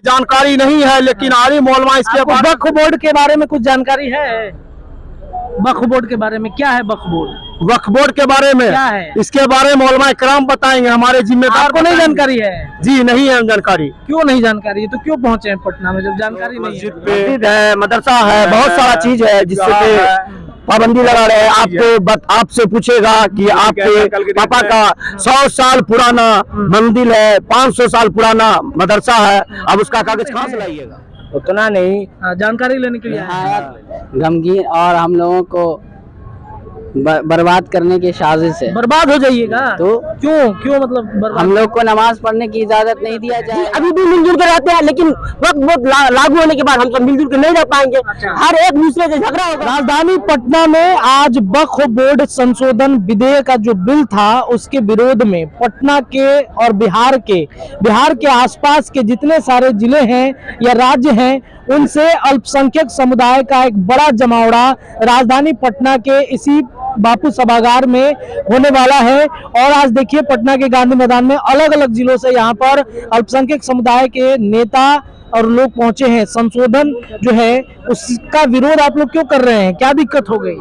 जानकारी नहीं है, लेकिन आलिम उलमा इसके बारे वक्फ बोर्ड के बारे में कुछ जानकारी है? वक्फ बोर्ड के बारे में क्या है? वक्फ बोर्ड के बारे में क्या है? इसके बारे में उलमा इकराम बताएंगे, हमारे जिम्मेदार आपको नहीं जानकारी है? जी नहीं है जानकारी। क्यों नहीं जानकारी है? तो क्यों पहुंचे हैं पटना में जब जानकारी नहीं है? मस्जिद है, मदरसा है, बहुत सारा चीज है जिससे पाबंदी लगा रहे हैं। आपसे पूछेगा कि आपके पापा का 100 साल पुराना मंदिर है, 500 साल पुराना मदरसा है, अब उसका कागज कहाँ से लाइएगा? उतना नहीं जानकारी लेने के लिए आए हैं। गमगीन और हम लोगों को बर्बाद करने की साजिश है। बर्बाद हो जाइएगा तो क्यों मतलब बर्बाद? हम लोग को नमाज पढ़ने की इजाजत नहीं दिया जाए। अभी भी मिलजुल के रहते हैं, लेकिन वक्त लागू होने के बाद हम सब मिलजुल के नहीं रह पाएंगे। हर एक दूसरे से झगड़ा होगा। राजधानी पटना में आज वक्फ बोर्ड संशोधन विधेयक का जो बिल था उसके विरोध में पटना के और बिहार के आसपास के जितने सारे जिले हैं या राज्य हैं उनसे अल्पसंख्यक समुदाय का एक बड़ा जमावड़ा राजधानी पटना के इसी बापू सभागार में होने वाला है। और आज देखिए पटना के गांधी मैदान में अलग अलग जिलों से यहाँ पर अल्पसंख्यक समुदाय के नेता और लोग पहुंचे हैं। संशोधन जो है उसका विरोध आप लोग क्यों कर रहे हैं? क्या दिक्कत हो गई?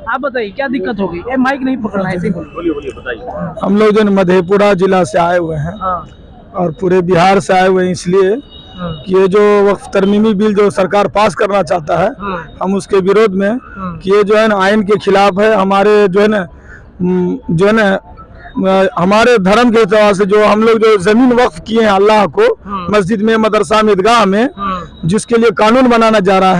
आप बताइए क्या दिक्कत हो गई? माइक नहीं पकड़ना है, ऐसे ही बोलिए बताइए। हम लोग जो मधेपुरा जिला से आए हुए हैं और पूरे बिहार से आए हुए हैं, इसलिए कि ये जो वक्फ तरमीमी बिल जो सरकार पास करना चाहता है हम उसके विरोध में कि ये जो है ना आइन के खिलाफ है। हमारे जो है ना हमारे धर्म के हिसाब से जो हम लोग जो जमीन वक्फ किए हैं अल्लाह को, मस्जिद में, मदरसा में, ईदगाह में, जिसके लिए कानून बनाना जा रहा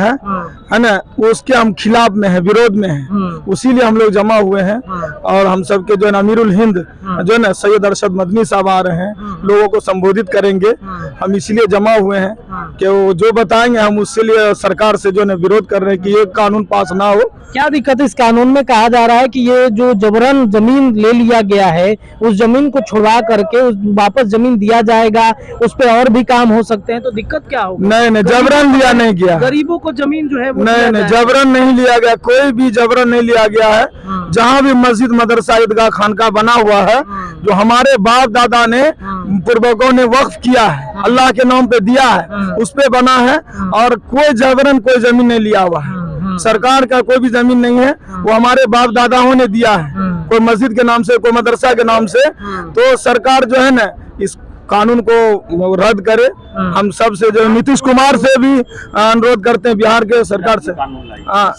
है ना, उसके हम खिलाफ में है, विरोध में है। उसीलिए हम लोग जमा हुए हैं और हम सबके जो है अमीरुल हिंद जो है ना सैयद अरशद मदनी साहब आ रहे हैं, लोगों को संबोधित करेंगे। हम इसलिए जमा हुए हैं कि वो जो बताएंगे हम उसके लिए सरकार से जो है विरोध कर रहे हैं कि ये कानून पास ना हो। क्या दिक्कत? इस कानून में कहा जा रहा है कि ये जो जबरन जमीन ले लिया गया है उस जमीन को छुड़वा करके वापस जमीन दिया जाएगा, उस पे और भी काम हो सकते हैं, तो दिक्कत क्या होगी? नहीं, जबरन लिया नहीं गया। गरीबों को जमीन जो है नहीं, जबरन नहीं लिया गया, कोई भी जबरन नहीं लिया गया है। जहाँ भी मस्जिद, मदरसा, ईदगाह, खानका बना हुआ है जो हमारे बाप दादा ने, पूर्वजों ने वक्फ किया है, अल्लाह के नाम पे दिया है, उस पे बना है और कोई जबरन कोई जमीन नहीं लिया हुआ है। सरकार का कोई भी जमीन नहीं है, वो हमारे बाप दादाओं ने दिया है, कोई मस्जिद के नाम से, कोई मदरसा के नाम से। तो सरकार जो है ना इस कानून को रद्द करे। हम सब से जो नीतीश कुमार से भी अनुरोध करते हैं, बिहार के सरकार से।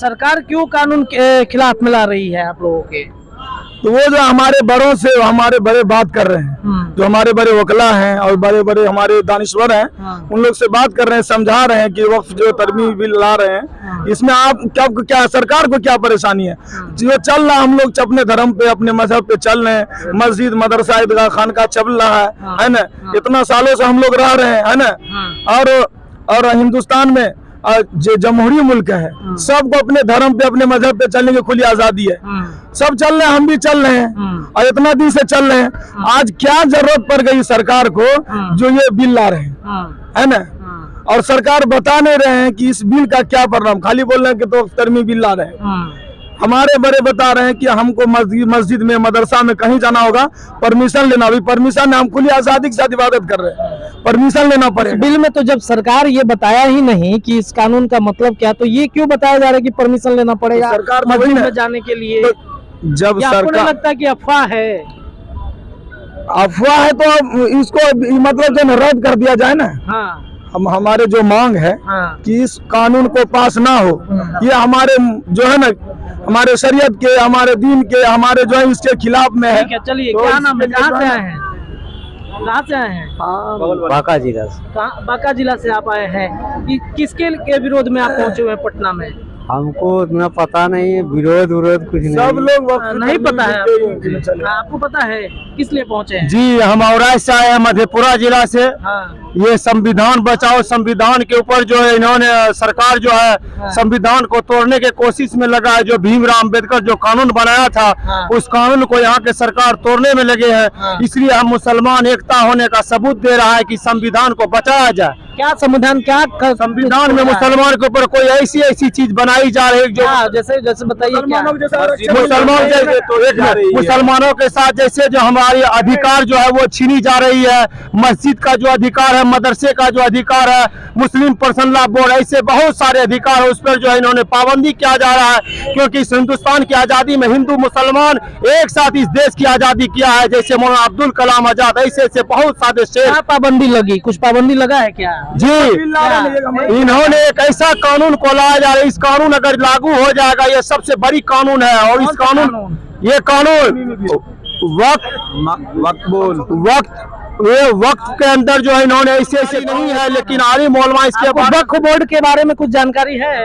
सरकार क्यों कानून के खिलाफ मिला रही है आप लोगों के? तो वो जो हमारे बड़ों से हमारे बड़े बात कर रहे हैं, जो हमारे बड़े वकला हैं और बड़े बड़े हमारे दानिश्वर हैं, उन लोग से बात कर रहे हैं, समझा रहे हैं कि वक्फ जो तरमीमी बिल ला रहे हैं इसमें आप क्या सरकार को क्या परेशानी है? जो चल रहा, हम लोग अपने धर्म पे, अपने मजहब पे चल रहे हैं, मस्जिद, मदरसा, ईदगाह, खानका चल रहा है ना, इतना सालों से हम लोग रह रहे हैं, है ना। और हिंदुस्तान में जो जमहूरी मुल्क है, सबको अपने धर्म पे, अपने मजहब पे चलने की खुली आजादी है। सब चल रहे हैं, हम भी चल रहे हैं और इतना दिन से चल रहे हैं। आज क्या जरूरत पड़ गई सरकार को जो ये बिल ला रहे हैं, है ना? और सरकार बता नहीं रहे हैं कि इस बिल का क्या परिणाम, खाली बोल रहे हैं कि तो तरमीमी बिल ला रहे हैं। हमारे बड़े बता रहे हैं कि हमको मस्जिद में, मदरसा में कहीं जाना होगा, परमिशन लेना। अभी परमिशन, हम खुली आजादी के साथ इबादत कर रहे हैं, परमिशन लेना पड़ेगा। बिल में तो जब सरकार ये बताया ही नहीं कि इस कानून का मतलब क्या, तो ये क्यों बताया जा रहा है कि परमिशन लेना पड़ेगा सरकार मस्जिद में जाने के लिए? तो जब सरकार लगता है कि अफवाह है, तो इसको मतलब जो रद्द कर दिया जाए ना। हमारे जो मांग है कि इस कानून को पास ना हो, ये हमारे जो है ना, हमारे शरीयत के, हमारे दीन के, हमारे जो है इसके खिलाफ में है। चलिए, क्या नाम है? कहाँ से आए हैं? कहाँ से आए हैं? बांका जिला से। बांका जिला से आप आए हैं? किसके विरोध में आप पहुँचे हुए हैं पटना में? हमको इतना पता नहीं है, विरोध कुछ नहीं। सब लोग नहीं पता है आपको पता है किस लिए पहुँचे हैं? जी, हम औराई से आए हैं, मधेपुरा जिला से। ये संविधान बचाओ, संविधान के ऊपर जो है इन्होंने, सरकार जो है संविधान को तोड़ने के कोशिश में लगा है। जो भीमराव अम्बेडकर जो कानून बनाया था उस कानून को यहाँ के सरकार तोड़ने में लगे हैं। इसलिए हम मुसलमान एकता होने का सबूत दे रहा है कि संविधान को बचाया जाए। क्या संविधान, क्या संविधान में मुसलमान के ऊपर कोई ऐसी चीज बनाई जा रही है जो जैसे बताइए, मुसलमानों के साथ जैसे जो हमारी अधिकार जो है वो छीनी जा रही है। मस्जिद का जो अधिकार है है, मदरसे का जो अधिकार है, मुस्लिम पर्सनल लॉ बोर्ड, ऐसे बहुत सारे अधिकार है, उस पर जो है इन्होंने पाबंदी किया जा रहा है। क्योंकि इस हिंदुस्तान की आजादी में हिंदू मुसलमान एक साथ इस देश की आजादी किया है, जैसे मौलाना अब्दुल कलाम आजाद, ऐसे ऐसे बहुत सारे शेर। क्या पाबंदी लगी, कुछ पाबंदी लगा है क्या? जी, इन्होंने एक ऐसा कानून को लाया जा रहा है, इस कानून अगर लागू हो जाएगा, ये सबसे बड़ी कानून है। और इस कानून, ये कानून वक्त के अंदर जो है इन्होंने ऐसे नहीं है, लेकिन आलिम उलमा इसके वक्फ बोर्ड के बारे में कुछ जानकारी है?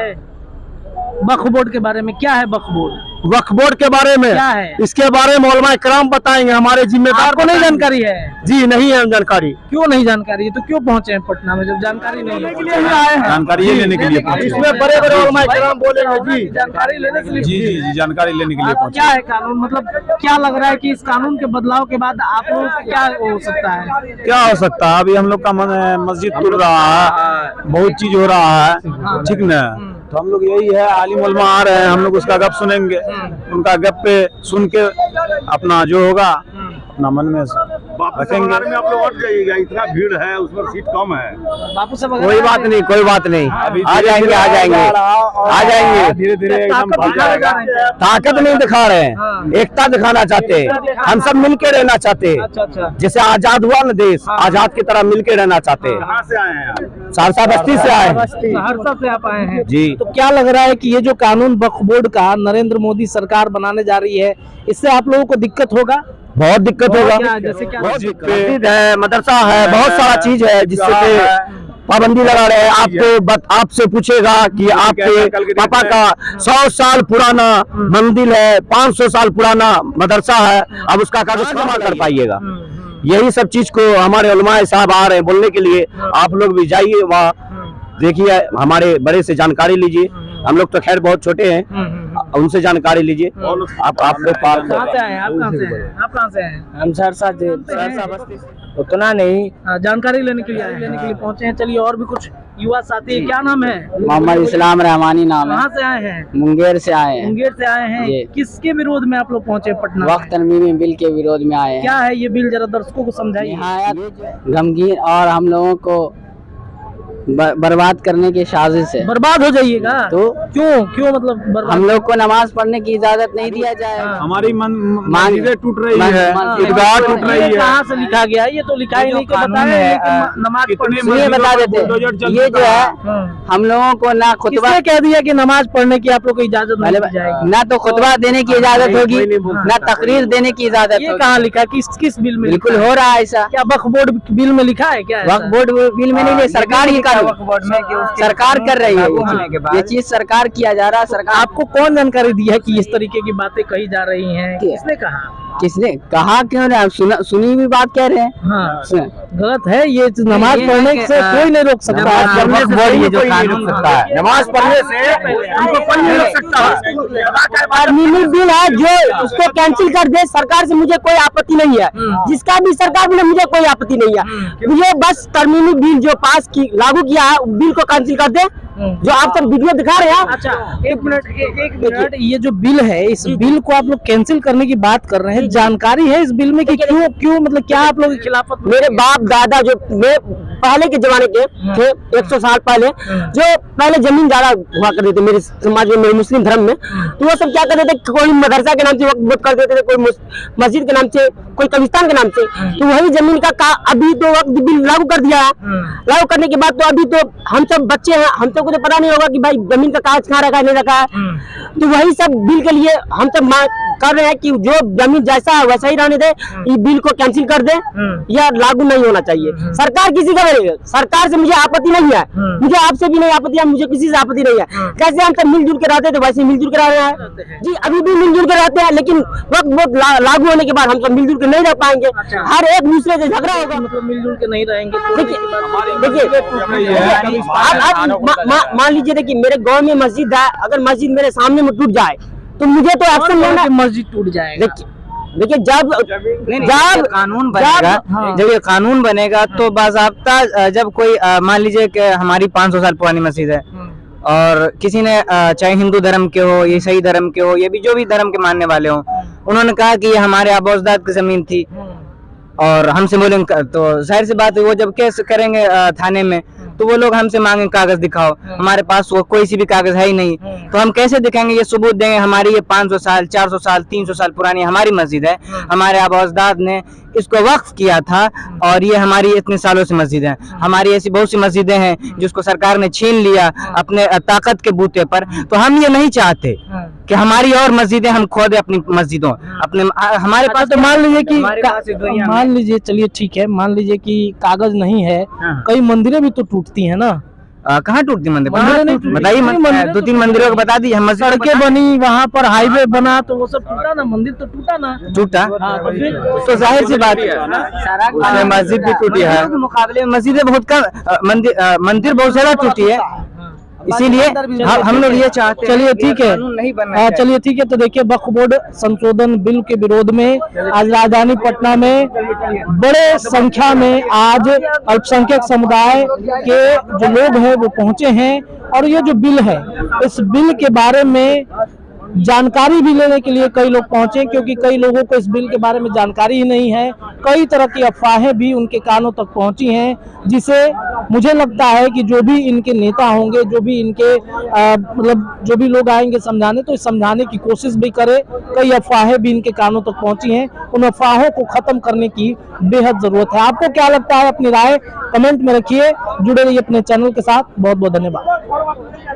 वक्फ बोर्ड के बारे में क्या है? वक्फ बोर्ड के बारे में क्या है? इसके बारे में उलमा इकराम बताएंगे, हमारे जिम्मेदार आपको नहीं जानकारी है? जी नहीं है जानकारी। क्यों नहीं जानकारी है? तो क्यों पहुंचे हैं पटना में जब जानकारी नहीं है? जानकारी लेने के लिए, इसमें बड़े बड़े उलमा इकराम बोलेंगे। जी, जानकारी लेने के लिए। जी, जानकारी लेने के लिए क्या है कानून, मतलब क्या लग रहा है कि इस कानून के बदलाव के बाद आप लोगों को क्या हो सकता है? क्या हो सकता है? अभी हम लोग का मस्जिद टूट रहा है, बहुत चीज हो रहा है, ठीक न? तो हम लोग यही है, आलिम उलमा आ रहे हैं, हम लोग उसका गप सुनेंगे, उनका गप पे सुन के अपना जो होगा अपना मन में रखेंगे। आप लोग हट जाइएगा, इतना भीड़ है, उसमें सीट कम है। बापू साहब कोई बात नहीं, कोई बात नहीं, आ जाएंगे धीरे धीरे एकदम ताकत नहीं दिखा रहे हैं, एकता दिखाना चाहते हैं, हम सब मिलके रहना चाहते हैं। अच्छा। जैसे आजाद हुआ ना देश, आजाद की तरह मिलके रहना चाहते हैं। कहाँ से आए हैं आप? सहरसा बस्ती से आए हैं। सहरसा से आप आए हैं जी। तो क्या लग रहा है कि ये जो कानून वक्फ बोर्ड का नरेंद्र मोदी सरकार बनाने जा रही है, इससे आप लोगों को दिक्कत होगा? बहुत दिक्कत होगा, जैसे क्या? मस्जिद है, मदरसा है, बहुत सारा चीज है जिससे पाबंदी लगा रहे हैं। आपसे पूछेगा कि आपके पापा का 100 साल पुराना मंदिर है, 500 साल पुराना मदरसा है, अब उसका कागज जमा कर पाइएगा? यही सब चीज को हमारे उलमाए साहब आ रहे हैं बोलने के लिए। आप लोग भी जाइए वहाँ, देखिए, हमारे बड़े से जानकारी लीजिए। हम लोग तो खैर बहुत छोटे हैं, उनसे जानकारी लीजिए। आप लोग कहाँ से आए हैं? आप कहाँ से हैं? आप कहाँ से हैं? हम सहरसा बस्ती, उतना नहीं, जानकारी लेने के लिए पहुंचे हैं। चलिए, और भी कुछ युवा साथी हैं। क्या नाम है? मोहम्मद इस्लाम रहमानी नाम है। कहाँ से आए हैं? मुंगेर से आए हैं। मुंगेर से आए हैं। जी। किसके विरोध में आप लोग पहुंचे पटना? वक्त तरमीमी बिल के विरोध में आए हैं। क्या है ये बिल, जरा दर्शकों को समझाइए। निहायत गमगीन और हम लोगों को बर्बाद करने की साजिश है। बर्बाद हो जाइएगा तो क्यों मतलब बर्बाद? हम लोग को नमाज पढ़ने की इजाजत नहीं दिया जाए। हमारी मस्जिदें टूट रही है, ईदगाह टूट रही है। कहाँ से लिखा गया? ये तो लिखा ही नहीं कि बताया नमाज सुनिए, बता देते, ये जो है हम लोगों को ना खुतबा कह दिया कि नमाज पढ़ने की आप लोग को इजाजत नहीं दी जाएगी, ना तो खुतबा देने की इजाजत होगी, ना तकरीर देने की इजाजत। ये कहाँ लिखा? किस बिल में? बिल्कुल हो रहा है ऐसा। क्या वक्फ बोर्ड बिल में लिखा है? क्या वक्फ बोर्ड बिल में नहीं, सरकार ही सरकार कर रही है ये चीज, सरकार किया जा रहा है। सरकार आपको कौन जानकारी दी है कि इस तरीके की बातें कही जा रही हैं? किसने कहा? किसने कहा? क्यों नहीं, आप सुनी हुई बात कह रहे हैं। हाँ, गलत है ये। नमाज पढ़ने से कोई नहीं रोक सकता है। नमाज पढ़ने से उनको कोई नहीं रोक सकता है। तरमीमी बिल है जो उसको कैंसिल कर दे, सरकार से मुझे कोई आपत्ति नहीं है। जिसका भी सरकार बोले मुझे कोई आपत्ति नहीं है। मुझे बस तरमीमी बिल जो पास की लागू किया है बिल को कैंसिल कर दे, जो आप सब वीडियो दिखा रहे हैं। अच्छा, एक मिनट, ये जो बिल है, इस बिल को आप लोग कैंसिल करने की बात कर रहे हैं। जानकारी है इस बिल में कि क्यों मतलब क्या आप लोग के खिलाफत? मेरे बाप दादा जो पहले के जमाने के थे, 100 साल पहले, जो पहले जमीन ज्यादा हुआ करते थे मेरे समाज में, मेरे मुस्लिम धर्म में, तो वो सब क्या करते थे, कोई मदरसा के नाम से वक्फ कर देते थे, कोई मस्जिद के नाम से, कोई कब्रिस्तान के नाम से। तो वही जमीन का अभी तो वक्फ बिल लागू कर दिया है। लागू करने के बाद तो अभी तो हम सब बच्चे हैं, हम सबको तो पता नहीं होगा कि भाई जमीन का कागज कहाँ रखा है, नहीं रखा है। तो वही सब बिल के लिए हम सब कर रहे हैं कि जो जमीन जैसा है वैसा ही रहने दे, ये बिल को कैंसिल कर दे, या लागू नहीं होना चाहिए। सरकार किसी का नहीं है, सरकार से मुझे आपत्ति नहीं है, मुझे आपसे भी नहीं आपत्ति है, मुझे किसी से आपत्ति नहीं है। कैसे हम सब मिलजुल के रहते थे वैसे मिलजुल के रह रहे हैं जी, अभी भी मिलजुल के रहते हैं, लेकिन वक्त बहुत लागू होने के बाद हम सब मिलजुल के नहीं रह पाएंगे। हर एक दूसरे से झगड़ा होगा, मतलब मिलजुल के नहीं रहेंगे। देखिए आप मान लीजिए, देखिए मेरे गाँव में मस्जिद है, अगर मस्जिद मेरे सामने में टूट जाए तो मुझे तो एक्शन लेना है। मस्जिद टूट जाएगा। देखिए जब कानून बनेगा, जब ये कानून बनेगा तो बाज़ाब्ता, जब कोई मान लीजिए कि हमारी 500 साल पुरानी मस्जिद है और किसी ने चाहे हिंदू धर्म के हो, ईसाई धर्म के हो, ये भी जो भी धर्म के मानने वाले हो, उन्होंने कहा कि ये हमारे आबा-ओ-अजदाद की जमीन थी, और हमसे बोलेंगे तो जाहिर सी बात है वो जब केस करेंगे थाने में तो वो लोग हमसे मांगे कागज दिखाओ, हमारे पास वो कोई सी भी कागज है ही नहीं, तो हम कैसे दिखाएंगे, ये सबूत देंगे हमारी ये 500 साल 400 साल 300 साल पुरानी हमारी मस्जिद है, हमारे आबा अजदाद ने इसको वक्फ किया था और ये हमारी इतने सालों से मस्जिद है। हमारी ऐसी बहुत सी मस्जिदें हैं जिसको सरकार ने छीन लिया अपने ताकत के बूते पर, तो हम ये नहीं चाहते कि हमारी और मस्जिदें हम खो दे अपनी मस्जिदों अपने हमारे पास। तो मान लीजिए कि हमारे पास इस दुनिया में- मान लीजिए, चलिए ठीक है, मान लीजिए कि कागज नहीं है, हाँ। कई मंदिरें भी तो टूटती है ना, कहाँ टूटती मंदिर? मंदिरें नहीं टूटी। बताइए, नहीं, मंदिरें 2-3 तो मंदिरों को बता दी, हम मस्जिद सड़कें बनी, वहाँ पर हाईवे बना, तो वो सब टूटा ना, मंदिर तो टूटा ना। टूटा, हाँ, तो फिर तो जाहिर सी बात है उसमें मस्जिद भी टूटी है के मुकाबले में मस्जिदें बहुत कम, मंदिर बहुत ज्यादा टूटी है, इसीलिए हम लोग ये चाहते हैं। चलिए ठीक है, कानून नहीं बनना चाहिए। चलिए ठीक है। तो देखिए, वक्फ बोर्ड संशोधन बिल के विरोध में आज राजधानी पटना में बड़े संख्या में आज अल्पसंख्यक समुदाय के जो लोग हैं वो पहुंचे हैं और ये जो बिल है, इस बिल के बारे में जानकारी भी लेने के लिए कई लोग पहुंचे, क्योंकि कई लोगों को इस बिल के बारे में जानकारी ही नहीं है। कई तरह की अफवाहें भी उनके कानों तक पहुंची हैं, जिसे मुझे लगता है कि जो भी इनके नेता होंगे, जो भी इनके मतलब जो भी लोग आएंगे समझाने, तो समझाने की कोशिश भी करे। कई अफवाहें भी इनके कानों तक पहुंची हैं, उन अफवाहों को खत्म करने की बेहद जरूरत है। आपको क्या लगता है? अपनी राय कमेंट में रखिए। जुड़े रहिए अपने चैनल के साथ। बहुत बहुत धन्यवाद।